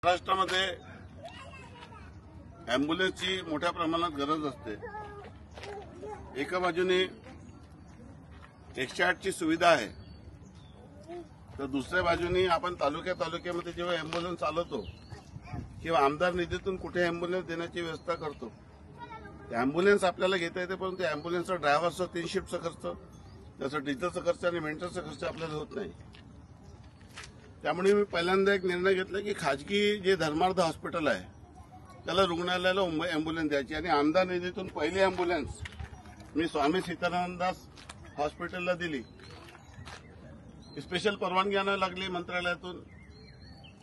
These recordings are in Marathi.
महाराष्ट्रामध्ये अँब्युलन्सची मोठ्या प्रमाणात गरज असते। एका बाजूने 108 ची सुविधा आहे, तर दुसऱ्या बाजूने आपण तालुक्यामध्ये जेव्हा अँब्युलन्स चालवतो किंवा आमदार निधीतून कुठे अँब्युलन्स देण्याची व्यवस्था करतो, अँब्युलन्स आपल्याला घेता येते, परंतु अँब्युलन्सचा ड्रायव्हरचा 3 शिफ्टचा खर्च, त्याचा डिझेलचा खर्च आणि मेंटेनन्सचा खर्च आपल्याला होत नाही। त्यामुळे मी पहिल्यांदा एक निर्णय घेतला की खाजगी जे धर्मार्थ हॉस्पिटल आहे त्याला रुग्णालयाला अँब्युलन्स द्यायची आणि आमदार निधीतून पहिली अँब्युलन्स मी स्वामी सीतारामदास हॉस्पिटलला दिली। स्पेशल परवानगी आणायला लागली मंत्रालयातून,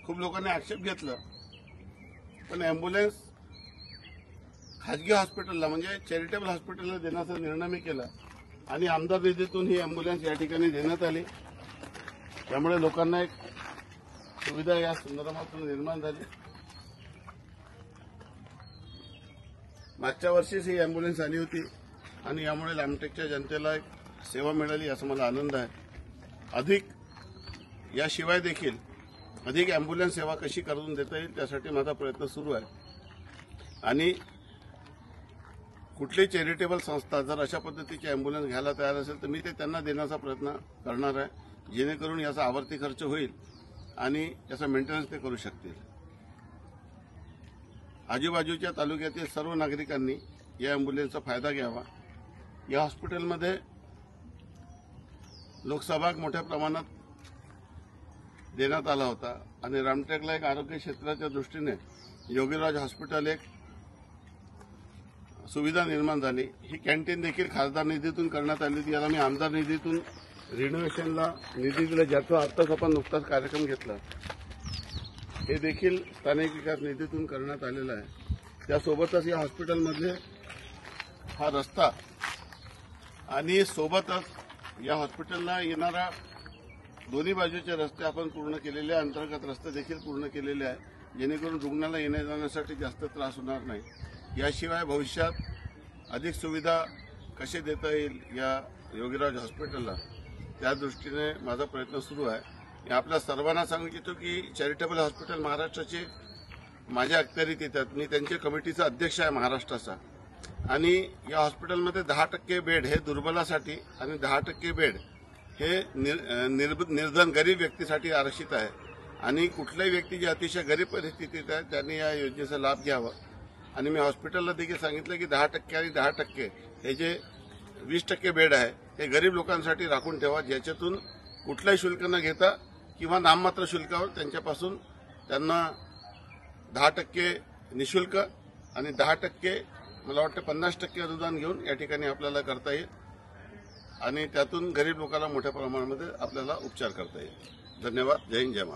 खूप लोकांनी आक्षेप घेतला, पण अँब्युलन्स खाजगी हॉस्पिटलला म्हणजे चॅरिटेबल हॉस्पिटलला देण्याचा निर्णय मी केला आणि आमदार निधीतून ही अँब्युलन्स या ठिकाणी देण्यात आली। त्यामुळे लोकांना एक सुविधा या संदर्भातून निर्माण झाली। मागच्या वर्षीच ही अँब्युलन्स आली होती आणि यामुळे रामटेकच्या जनतेला एक सेवा मिळाली, याचा मला आनंद आहे। अधिक याशिवाय देखील अधिक अँब्युलन्स सेवा कशी करून देता येईल त्यासाठी माझा प्रयत्न सुरू आहे आणि कुठली चॅरिटेबल संस्था जर अशा पद्धतीची अँब्युलन्स घ्यायला तयार असेल तर मी ते त्यांना देण्याचा प्रयत्न करणार आहे, जेणेकरून याचा आवर्ती खर्च होईल आणि याचा मेंटेनन्स ते करू शकतील। आजूबाजूच्या तालुक्यातील सर्व नागरिकांनी या अँब्युलन्सचा फायदा घ्यावा। या हॉस्पिटलमध्ये लोकसहभाग मोठ्या प्रमाणात देण्यात आला होता आणि रामटेकला एक आरोग्य क्षेत्राच्या दृष्टीने योगीराज हॉस्पिटल एक सुविधा निर्माण झाली। ही कॅन्टीन देखील खासदार निधीतून करण्यात आली होती, याला मी आमदार निधीतून रिनोव्हेशनला निधी दिला, ज्याचा आत्ताच आपण नुकताच कार्यक्रम घेतला। हे देखील स्थानिक विकास निधीतून करण्यात आलेलं आहे। त्यासोबतच या हॉस्पिटलमध्ये हा रस्ता आणि सोबतच या हॉस्पिटलला येणारा दोन्ही बाजूचे रस्ते आपण पूर्ण केलेले आहे, अंतर्गत रस्ते देखील पूर्ण केलेले आहे, जेणेकरून रुग्णाला येण्या जाण्यासाठी जास्त त्रास होणार नाही। याशिवाय भविष्यात अधिक सुविधा कशी देता येईल या योगीराज हॉस्पिटलला त्या दृष्टीने माझा प्रयत्न सुरू आहे। मी आपल्या सर्वांना सांगू इच्छितो की चॅरिटेबल हॉस्पिटल महाराष्ट्राचे माझ्या अखत्यारीत येतात। मी त्यांच्या कमिटीचा अध्यक्ष आहे महाराष्ट्राचा आणि या हॉस्पिटलमध्ये 10% बेड हे दुर्बलासाठी आणि 10% बेड हे निर्धन गरीब व्यक्तीसाठी आरक्षित आहे आणि कुठल्याही व्यक्ती जी अतिशय गरीब परिस्थितीत आहे त्यांनी या योजनेचा लाभ घ्यावा। आणि मी हॉस्पिटलला देखील सांगितलं की 10% आणि 10% हे जे 20% बेड आहे हे गरीब लोकांसाठी राखून ठेवा, ज्याच्यातून कुठलाही शुल्क न घेता किंवा नाममात्र शुल्कावर त्यांच्यापासून त्यांना 10% निशुल्क आणि 10% मला वाटतं 50% अनुदान घेऊन या ठिकाणी आपल्याला करता येईल आणि त्यातून गरीब लोकांना मोठ्या प्रमाणामध्ये आपल्याला उपचार करता येईल। धन्यवाद। जय हिंद, जय महाराष्ट्र।